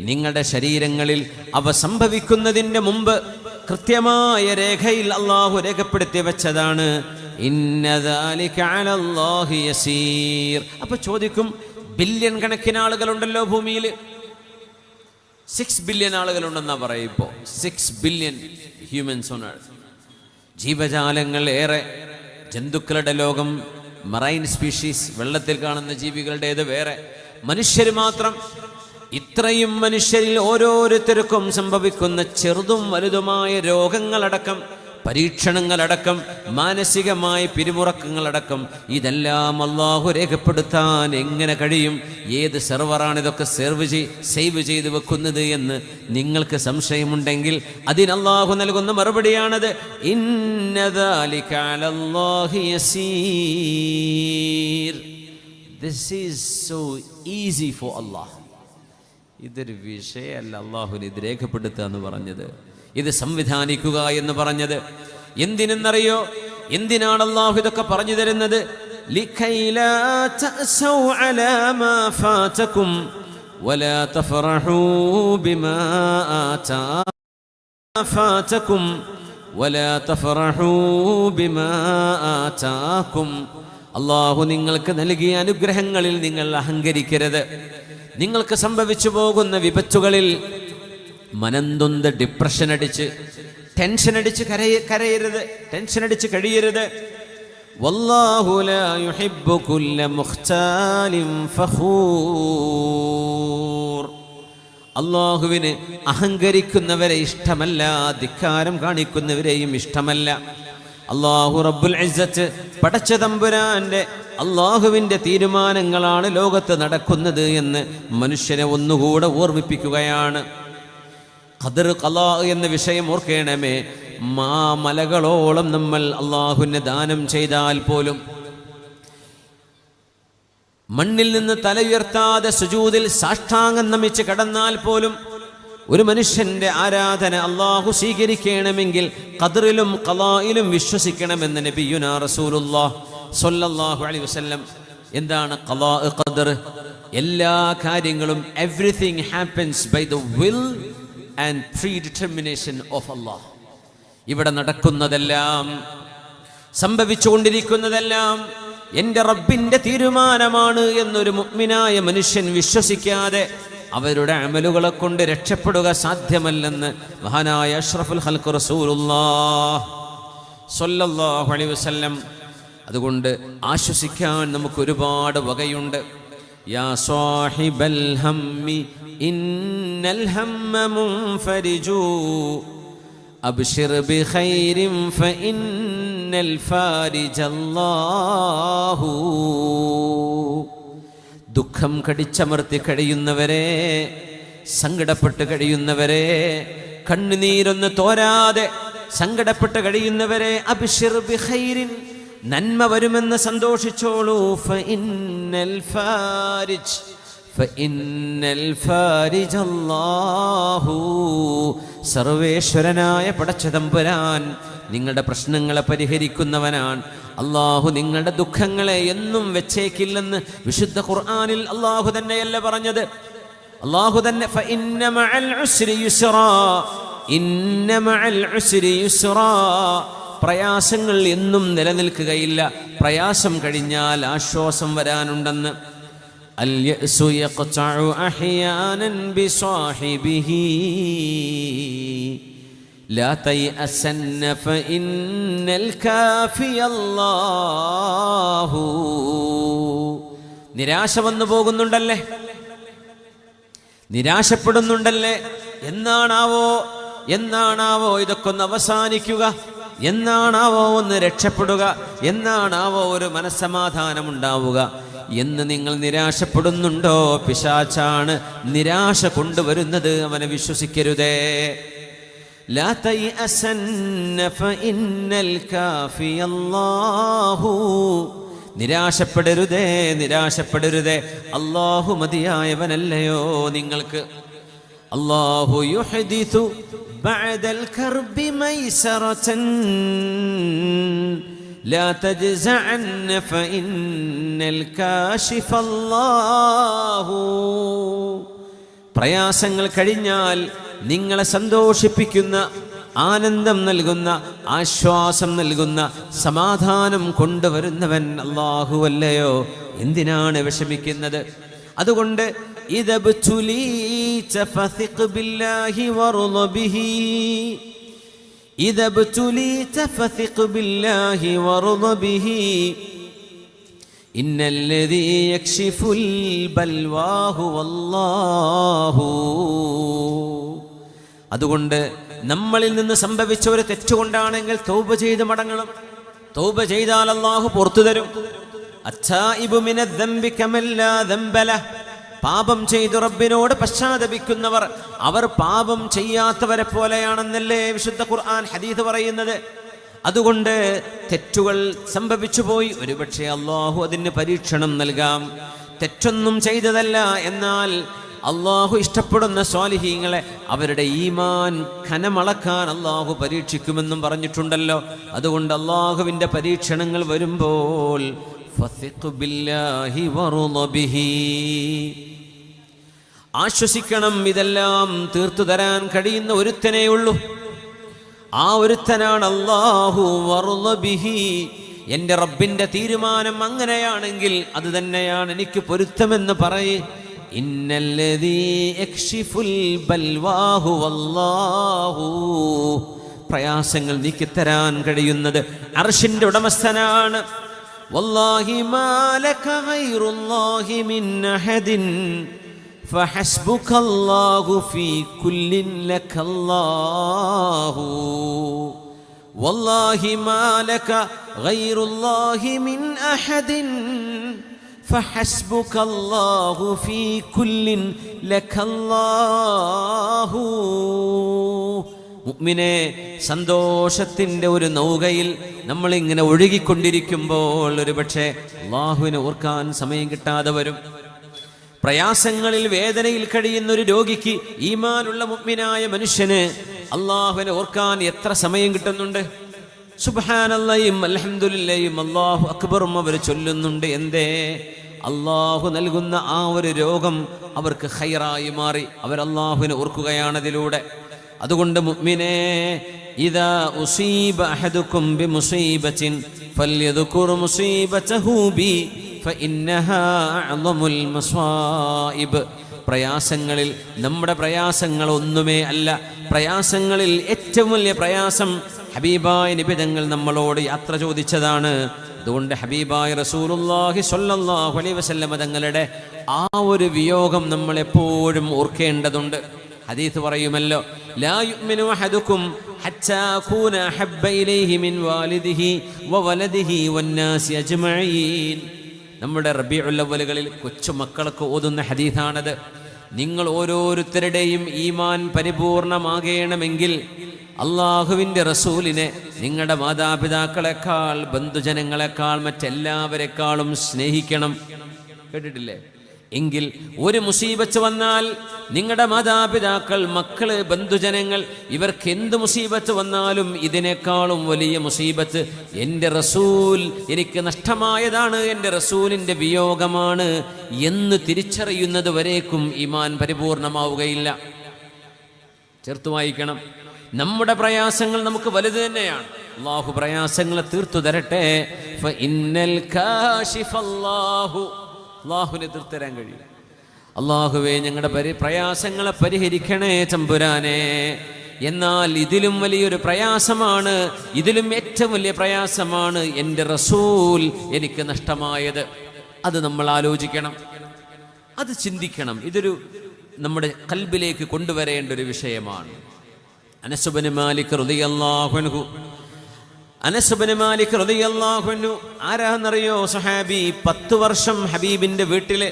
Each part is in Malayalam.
നിങ്ങളുടെ ശരീരങ്ങളിൽ അവ സംഭവിക്കുന്നതിൻ്റെ മുമ്പ് കൃത്യമായ രേഖയിൽ അള്ളാഹു രേഖപ്പെടുത്തി വെച്ചതാണ്. ഇന്ന ദാലിക അലല്ലാഹി യസീർ. അപ്പൊ ചോദിക്കും, ബില്യൺ കണക്കിന് ആളുകളുണ്ടല്ലോ ഭൂമിയിൽ, 6 ബില്യൺ ആളുകളുണ്ടെന്നാ പറയും. ഇപ്പോൾ 6 ബില്യൺ ഹ്യൂമൻസ് ഓൺ എർത്ത്. ജീവജാലങ്ങൾ ഏറെ, ജന്തുക്കളുടെ ലോകം, മറൈൻ സ്പീഷീസ്, വെള്ളത്തിൽ കാണുന്ന ജീവികളുടേത് വേറെ, മനുഷ്യർ മാത്രം. ഇത്രയും മനുഷ്യരിൽ ഓരോരുത്തർക്കും സംഭവിക്കുന്ന ചെറുതും വലുതുമായ രോഗങ്ങളടക്കം, പരീക്ഷണങ്ങളടക്കം, മാനസികമായ പിരിമുറക്കങ്ങളടക്കം, ഇതെല്ലാം അള്ളാഹു രേഖപ്പെടുത്താൻ എങ്ങനെ കഴിയും? ഏത് സെർവറാണ് ഇതൊക്കെ സേവ് ചെയ്ത് വെക്കുന്നത് എന്ന് നിങ്ങൾക്ക് സംശയമുണ്ടെങ്കിൽ അതിന് അള്ളാഹു നൽകുന്ന മറുപടിയാണത്. ഇന്ന ദാലിക അലല്ലാഹി യസീർ. This is so easy for Allah. ഇതൊരു വിഷയമല്ല അള്ളാഹുവിന് ഇത് രേഖപ്പെടുത്തുക എന്ന് പറഞ്ഞത്, ഇത് സംവിധാനിക്കുക എന്ന് പറഞ്ഞത്. എന്തിനെന്നറിയോ? എന്തിനാണ് അള്ളാഹു ഇതൊക്കെ പറഞ്ഞു തരുന്നത്? ലക്കൈ ലാ തഅസൗ അലാ മാ ഫാതകും വലാ തഫറഹൂ ബിമാ ആതാകും. അള്ളാഹു നിങ്ങൾക്ക് നൽകിയ അനുഗ്രഹങ്ങളിൽ നിങ്ങൾ അഹങ്കരിക്കരുത്. നിങ്ങൾക്ക് സംഭവിച്ചു പോകുന്ന വിപത്തുകളിൽ മനംതൊന്ത് ഡിപ്രഷൻ അടിച്ച്, ടെൻഷൻ അടിച്ച് കരയരുത്, ടെൻഷൻ അടിച്ച് കഴിയരുത്. വല്ലാഹു ലാ യുഹിബ്ബു കുല്ല മുഖ്താലിൻ ഫഖൂർ. അല്ലാഹുവിന് അഹങ്കരിക്കുന്നവരെ ഇഷ്ടമല്ല, ധിക്കാരം കാണിക്കുന്നവരെയും ഇഷ്ടമല്ല. അല്ലാഹു റബ്ബുൽ ഇസ്സത്ത് പടച്ച തമ്പുരാന്റെ അള്ളാഹുവിൻ്റെ തീരുമാനങ്ങളാണ് ലോകത്ത് നടക്കുന്നത് എന്ന് മനുഷ്യനെ ഒന്നുകൂടെ ഓർമ്മിപ്പിക്കുകയാണ്. ഖദർ ഖലാ എന്ന വിഷയം ഓർക്കണമേ. മലകളോളം നമ്മൾ അള്ളാഹുവിന് ദാനം ചെയ്താൽ പോലും, മണ്ണിൽ നിന്ന് തല ഉയർത്താതെ സുജൂദിൽ സാഷ്ടാംഗം നമിച്ച് കടന്നാൽ പോലും ഒരു മനുഷ്യന്റെ ആരാധന അള്ളാഹു സ്വീകരിക്കണമെങ്കിൽ ഖദറിലും ഖലായിലും വിശ്വസിക്കണമെന്ന് നബിയുനാ റസൂലുള്ളാഹ് സ്വല്ലല്ലാഹു അലൈഹി വസല്ലം. എന്താണ് ഖലാ ഖദർ? എല്ലാ കാര്യങ്ങളും, everything happens by the will and predetermination of Allah. ഇവിടെ നടക്കുന്നതെല്ലാം, സംഭവിച്ചുകൊണ്ടിരിക്കുന്നതെല്ലാം എൻ്റെ റബ്ബിൻ്റെ തീരുമാനമാണ് എന്നൊരു മുഅ്മിനായ മനുഷ്യൻ വിശ്വസിക്കാതെ അവരുടെ അമലുകളെ കൊണ്ട് രക്ഷപ്പെടുക സാധ്യമല്ലെന്ന് മഹാനായ അഷ്റഫുൽ ഖൽഖ് റസൂലുള്ളാഹ് സ്വല്ലല്ലാഹു അലൈഹി വസല്ലം. അതുകൊണ്ട് ആശ്വസിക്കാൻ നമുക്ക് ഒരുപാട് വകയുണ്ട്. യാ സാഹിബൽ ഹമ്മി ഇന്നൽ ഹമ്മ മുൻഫരിജു അബ്ശിർ ബിഖൈരിൻ ഫഇന്നൽ ഫാരിജല്ലാഹു. ദുഃഖം കടിച്ചമർത്തി കഴിയുന്നവരെ, സങ്കടപ്പെട്ട് കഴിയുന്നവരെ, കണ്ണുനീരൊന്ന് തോരാതെ സങ്കടപ്പെട്ട് കഴിയുന്നവരെ, അബ്ശിർ ബിഖൈരിൻ, നന്മ വരുമെന്ന് സന്തോഷിച്ചോളൂ. ഫഇന്നൽ ഫാരിജ് അല്ലാഹു. സർവേശ്വരനായ പടച്ചതമ്പുരാൻ നിങ്ങളുടെ പ്രശ്നങ്ങളെ പരിഹരിക്കുന്നവനാണ്. അള്ളാഹു നിങ്ങളുടെ ദുഃഖങ്ങളെ എന്നും വെച്ചേക്കില്ലെന്ന് വിശുദ്ധ ഖുർആനിൽ അള്ളാഹു തന്നെയല്ല പറഞ്ഞത്. അള്ളാഹു തന്നെ ഫഇന്ന മഅൽ ഉസ്രി യുസ്റാ, ഇന്ന മഅൽ ഉസ്രി യുസ്റാ. പ്രയാസങ്ങൾ എന്നും നിലനിൽക്കുകയില്ല, പ്രയാസം കഴിഞ്ഞാൽ ആശ്വാസം വരാനുണ്ടെന്ന്. അൽ യഅ്സു യഖ്തഉ അഹ്യാനൻ ബിസാഹിബിഹി ലാ തയഅസന്ന ഫഇന്നൽ കാഫിയ അല്ലാഹു. നിരാശ വന്നു പോകുന്നുണ്ടല്ലേ, നിരാശപ്പെടുന്നുണ്ടല്ലേ? എന്നാണാവോ ഇതൊക്കെ ഒന്ന് അവസാനിക്കുക? എന്നാണാവോ ഒന്ന് രക്ഷപ്പെടുക? എന്നാണാവോ ഒരു മനസ്സമാധാനമുണ്ടാവുക എന്ന് നിങ്ങൾ നിരാശപ്പെടുന്നുണ്ടോ? പിശാചാണ് നിരാശ കൊണ്ടുവരുന്നത്, അവനെ വിശ്വസിക്കരുതേ. ലാ തയഅസന്ന ഫഇന്നൽ കാഫിയ അല്ലാഹു. നിരാശപ്പെടരുതേ, നിരാശപ്പെടരുതേ. അല്ലാഹു മതിയായവനല്ലയോ നിങ്ങൾക്ക്? അല്ലാഹു യുഹദിഥു ബഅദൽ കർബി മൈസറതൻ ലാ തജ്സഅന്ന ഫഇന്നൽ കാശിഫ അല്ലാഹു. പ്രയാസങ്ങൾ കഴിഞ്ഞാൽ നിങ്ങളെ സന്തോഷിപ്പിക്കുന്ന, ആനന്ദം നൽകുന്ന, ആശ്വാസം നൽകുന്ന, സമാധാനം കൊണ്ടുവരുന്നവൻ അല്ലാഹുവല്ലയോ, എന്തിനാണ് വിഷമിക്കുന്നത്? അതുകൊണ്ട് ഇദബ്തുലീത ഫസിഖ് ബില്ലാഹി വറുള ബിഹി, ഇദബ്തുലീത ഫസിഖ് ബില്ലാഹി വറുള ബിഹി, ഇന്നല്ലദീ യക്ഷിഫുൽ ബൽവാഹു വല്ലാഹു. അതുകൊണ്ട് നമ്മളിൽ നിന്ന് സംഭവിച്ച ഒരു തെറ്റുകൊണ്ടാണെങ്കിൽ തൗബ ചെയ്ത് മടങ്ങണം. തൗബ ചെയ്താൽ അല്ലാഹു പുറത്തു തരും. അത്തായിബു മിനദ്ദംബി കമല്ലാ ദംബല, പാപം ചെയ്തു റബ്ബിനോട് പശ്ചാത്തപിക്കുന്നവർ അവർ പാപം ചെയ്യാത്തവരെ പോലെയാണെന്നല്ലേ വിശുദ്ധ ഖുർആൻ ഹദീസ് പറയുന്നത്. അതുകൊണ്ട് തെറ്റുകൾ സംഭവിച്ചു പോയി, ഒരുപക്ഷെ അല്ലാഹു അതിന് പരീക്ഷണം നൽകാം. തെറ്റൊന്നും ചെയ്തതല്ല, എന്നാൽ അല്ലാഹു ഇഷ്ടപ്പെടുന്ന സ്വാലിഹീങ്ങളെ അവരുടെ ഈമാൻ ഖനമളക്കാൻ അല്ലാഹു പരീക്ഷിക്കുമെന്നും പറഞ്ഞിട്ടുണ്ടല്ലോ. അതുകൊണ്ട് അല്ലാഹുവിൻ്റെ പരീക്ഷണങ്ങൾ വരുമ്പോൾ ഫസിഖ് ബില്ലാഹി വറുള ബിഹി, ആശ്വസിക്കണം. ഇതെല്ലാം തീർത്തു തരാൻ കഴിയുന്ന ഒരുത്തനേ ഉള്ളൂ, ആ ഒരുത്തനാണ് അല്ലാഹു. വറുള ബിഹി, എൻ്റെ റബ്ബിൻ്റെ തീരുമാനം അങ്ങനെയാണെങ്കിൽ അത് തന്നെയാണ് എനിക്ക് പൊരുത്തമെന്ന് പറയേ. ഇന്നല്ലദീ യക്ഷിഫുൽ ബൽവാഹു വല്ലാഹു, പ്രയാസങ്ങൾ നീക്കിത്തരാൻ കഴിയുന്നത് അർശിന്റെ ഉടമസ്ഥനാണ്. വല്ലാഹി മാ ലക ഗൈറുല്ലാഹി മിൻ അഹദിൻ ഫഹസ്ബുകല്ലാഹു ഫീ കുല്ലിൻ ലകല്ലാഹു. വല്ലാഹി മാ ലക ഗൈറുല്ലാഹി മിൻ അഹദിൻ ഫഹസ്ബുകല്ലാഹു ഫീ കുല്ലിൻ ലകല്ലാഹു. മുഅ്മിനേ, സന്തോഷത്തിൻ്റെ ഒരു നൗകയിൽ നമ്മളിങ്ങനെ ഒഴുകിക്കൊണ്ടിരിക്കുമ്പോൾ ഒരുപക്ഷെ അല്ലാഹുവിനെ ഓർക്കാൻ സമയം കിട്ടാതെ വരും. പ്രയാസങ്ങളിൽ വേദനയിൽ കഴിയുന്ന ഒരു രോഗിക്ക്, ഈമാനുള്ള മുഅ്മിനായ മനുഷ്യന് അല്ലാഹുവിനെ ഓർക്കാൻ എത്ര സമയം കിട്ടുന്നുണ്ട്? സുബ്ഹാനല്ലാഹും അൽഹംദുലില്ലാഹും അല്ലാഹു അക്ബറും അവർ ചൊല്ലുന്നുണ്ട്. എന്തേ? അല്ലാഹു നൽകുന്ന ആ ഒരു രോഗം അവർക്ക് ഖൈറായി മാറി. അവർ അല്ലാഹുവിനെ ഓർക്കുകയാണ് അതിലൂടെ. അതുകൊണ്ട് മുഅ്മിനേ, ഇദാ ഉസീബ അഹദുകും ബിമുസീബത്തിൻ ഫൽയദ്കുർ മുസീബതഹു ബി ഫഇന്നഹാ അഅ്ളമുൽ മസായിബ്. പ്രയാസങ്ങളിൽ നമ്മുടെ പ്രയാസങ്ങൾ ഒന്നുമേ അല്ല. പ്രയാസങ്ങളിൽ ഏറ്റവും വലിയ പ്രയാസം ഹബീബായ നബി തങ്ങൾ നമ്മളോട് യാത്ര ചോദിച്ചതാണ്. അതുകൊണ്ട് ഹബീബായ റസൂലുള്ളാഹി സ്വല്ലല്ലാഹു അലൈഹി വസല്ലം തങ്ങളുടെ ആ ഒരു വിയോഗം നമ്മൾ എപ്പോഴും ഓർക്കേണ്ടതുണ്ട്. ഹദീസ് പറയുമല്ലോ, ലാ യുഅ്മിനു അഹദുകും ഹത്താ അകൂന അഹബ്ബ ഇലൈഹി മിൻ വാലിദിഹി വവലദിഹി വന്നാസി അജ്മഈൻ. നമ്മുടെ റബീഉൽ അവ്വലുകളിൽ കൊച്ചുമക്കൾക്ക് ഓതുന്ന ഹദീസാണത്. നിങ്ങൾ ഓരോരുത്തരുടെയും ഈമാൻ പരിപൂർണമാകണമെങ്കിൽ അള്ളാഹുവിൻ്റെ റസൂലിനെ നിങ്ങളുടെ മാതാപിതാക്കളെക്കാൾ, ബന്ധുജനങ്ങളെക്കാൾ, മറ്റെല്ലാവരെക്കാളും സ്നേഹിക്കണം. കേട്ടിട്ടില്ലേ? എങ്കിൽ ഒരു മുസീബത്ത് വന്നാൽ നിങ്ങളുടെ മാതാപിതാക്കൾ, മക്കള്, ബന്ധുജനങ്ങൾ ഇവർക്ക് എന്ത് മുസീബത്ത് വന്നാലും ഇതിനേക്കാളും വലിയ മുസീബത്ത് എൻ്റെ റസൂൽ എനിക്ക് നഷ്ടമായതാണ്, എൻ്റെ റസൂലിൻ്റെ വിയോഗമാണ് എന്ന് തിരിച്ചറിയുന്നത് വരേക്കും ഈമാൻ പരിപൂർണമാവുകയില്ല. ചേർത്ത് വായിക്കണം. നമ്മുടെ പ്രയാസങ്ങൾ നമുക്ക് വലുത് തന്നെയാണ്. അല്ലാഹു പ്രയാസങ്ങളെ തീർത്തു തരട്ടെ. ഫഇന്നൽ കാശിഫല്ലാഹു, അല്ലാഹുവിനെ തീർത്തരാൻ കഴിയും. അല്ലാഹുവേ, ഞങ്ങളുടെ പ്രയാസങ്ങളെ പരിഹരിക്കണേ തമ്പുരാനെ. എന്നാൽ ഇതിലും വലിയൊരു പ്രയാസമാണ്, ഇതിലും ഏറ്റവും വലിയ പ്രയാസമാണ് എൻ്റെ റസൂൽ എനിക്ക് നഷ്ടമായത്. അത് നമ്മൾ ആലോചിക്കണം, അത് ചിന്തിക്കണം. ഇതൊരു നമ്മുടെ ഖൽബിലേക്ക് കൊണ്ടുവരേണ്ട ഒരു വിഷയമാണ്. അനസ് ഇബ്നു മാലിക് റളിയല്ലാഹു അൻഹു, അനസ് ഇബ്നു മാലിക് റളിയല്ലാഹു അൻഹു ആരാന്നറിയോ? സഹാബി. 10 വർഷം ഹബീബിന്റെ വീട്ടില്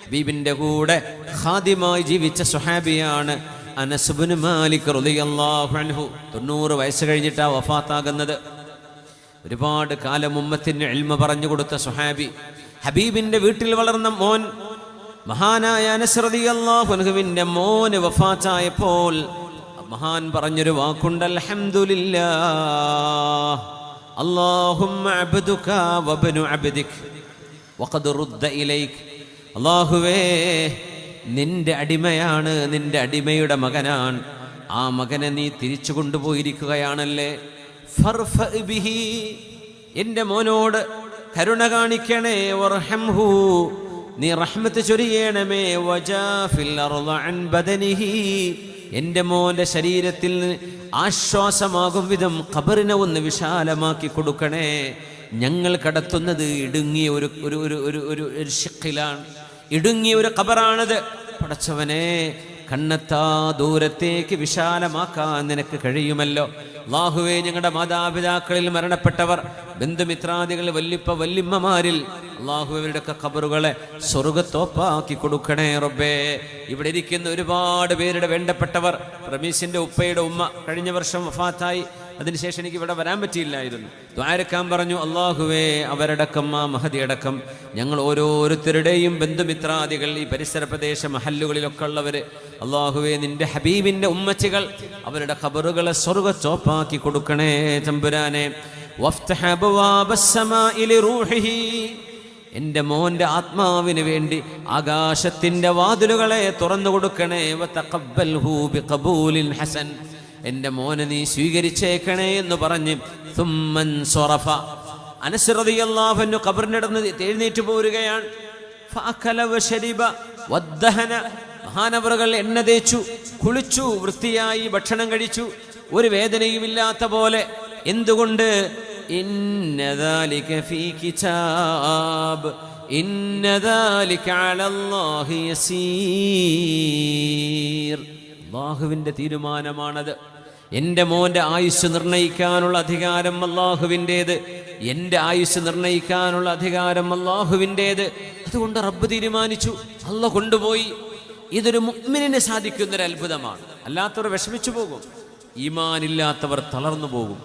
ഹബീബിന്റെ കൂടെ ഖാദിമായി ജീവിച്ച സ്വഹാബിയാണ് അനസ് ഇബ്നു മാലിക് റളിയല്ലാഹു അൻഹു. 90 വയസ്സ് കഴിഞ്ഞിട്ടാണ് വഫാത്താകുന്നത്. ഒരുപാട് കാലം ഉമ്മത്തിന് ഇൽമ പറഞ്ഞു കൊടുത്ത സ്വഹാബി, ഹബീബിന്റെ വീട്ടിൽ വളർന്ന മോൻ. മഹാനായ അനസ് റളിയല്ലാഹു അൻഹുവിന്റെ മോന് വഫാത്തായപ്പോൾ മഹാൻ പറഞ്ഞൊരു വാക്കുണ്ട്, അൽഹംദുലില്ലാഹ് അല്ലാഹുമ്മ അബ്ദുക വബ്നു അബ്ദിക് വഖദ് റുദ്ദ ഇലൈക്. അല്ലാഹുവേ, നിന്റെ അടിമയാണ്, നിന്റെ അടിമയുടെ മകനാണ്. ആ മകനെ നീ തിരിച്ചു കൊണ്ടുപോയിരിക്കുകയാണല്ലേ. ഫർഫ ബിഹി, എൻ്റെ മോനോട് കരുണ കാണിക്കണേ. വർഹംഹു, നീ റഹ്മത്ത് ചൊരിയണമേ. വജാഫിൽ അർള അൻ ബദനിഹി, എൻ്റെ മോൻ്റെ ശരീരത്തിൽ ആശ്വാസമാകും വിധം ഖബറിനെ ഒന്ന് വിശാലമാക്കി കൊടുക്കണേ. ഞങ്ങൾ കടത്തുന്നത് ഇടുങ്ങിയ ഒരു ഷിഖിലാണ്, ഇടുങ്ങിയ ഒരു ഖബറാണത്. പടച്ചവനെ, കണ്ണെത്താ ദൂരത്തേക്ക് വിശാലമാക്കാൻ നിനക്ക് കഴിയുമല്ലോ. അല്ലാഹുവേ, ഞങ്ങളുടെ മാതാപിതാക്കളിൽ മരണപ്പെട്ടവർ, ബന്ധുമിത്രാദികൾ, വല്ലിപ്പ വല്ലിമ്മമാരിൽ അല്ലാഹു അവരുടെയൊക്കെ ഖബറുകളെ സ്വർഗ്ഗത്തോപ്പാക്കി കൊടുക്കണേ റബ്ബേ. ഇവിടെ ഇരിക്കുന്ന ഒരുപാട് പേരുടെ വേണ്ടപ്പെട്ടവർ, റമീസിന്റെ ഉപ്പയുടെ ഉമ്മ കഴിഞ്ഞ വർഷം വഫാത്തായി. അതിനുശേഷം എനിക്ക് ഇവിടെ വരാൻ പറ്റിയില്ലായിരുന്നു. ദ്വാരക്കാൻ പറഞ്ഞു. അല്ലാഹുവേ, അവരടക്കം ആ മഹദി അടക്കം ഞങ്ങൾ ഓരോരുത്തരുടെയും ബന്ധുമിത്രാദികൾ, ഈ പരിസര പ്രദേശ മഹല്ലുകളിലൊക്കെ ഉള്ളവര്, അല്ലാഹുവേ, നിന്റെ ഹബീബിന്റെ ഉമ്മച്ചികൾ, അവരുടെ ഖബറുകളെ സ്വർഗ്ഗത്തോപ്പാക്കി കൊടുക്കണേ തമ്പുരാനെ. വഫ്തഹ അബ്വാബസ് സമാഇ ലിറൂഹിഹി, എൻ്റെ മോൻ്റെ ആത്മാവിന് വേണ്ടി ആകാശത്തിൻ്റെ വാതിലുകളെ തുറന്നു കൊടുക്കണേ. വതഖബ്ബൽഹു ബിഖബൂലിൻ ഹസൻ, എൻ്റെ മോനെ നീ സ്വീകരിച്ചേക്കണേ എന്ന് പറഞ്ഞ് സുമ്മൻ സ്വറഫ, അനസ് റളിയല്ലാഹു അൻഹു ഖബറിനടന്ന് എഴുന്നേറ്റ് പോരുകയാണ്. ഫഅകല വശരിബ വദ്ദഹന, മഹാനവറുകൾ എണ്ണ തേച്ചു, കുളിച്ചു, വൃത്തിയായി ഭക്ഷണം കഴിച്ചു, ഒരു വേദനയുമില്ലാത്ത പോലെ. എന്തുകൊണ്ട്? ഇന്ന ദാലിക ഫീ കിതാബ് ഇന്ന ദാലിക അലല്ലാഹി യസീർ. അല്ലാഹുവിൻ്റെ തീരുമാനമാണത്. എൻ്റെ മോൻ്റെ ആയുസ് നിർണയിക്കാനുള്ള അധികാരം അല്ലാഹുവിൻ്റേത്, എൻ്റെ ആയുസ് നിർണയിക്കാനുള്ള അധികാരം അല്ലാഹുവിൻ്റേത്. അതുകൊണ്ട് റബ്ബ് തീരുമാനിച്ചു, അല്ലാഹ് കൊണ്ടുപോയി. ഇതൊരു മുഅ്മിനിന് സാധിക്കുന്നൊരു അത്ഭുതമാണ്. അല്ലാത്തവർ വിഷമിച്ചു പോകും, ഈമാനില്ലാത്തവർ തളർന്നു പോകും.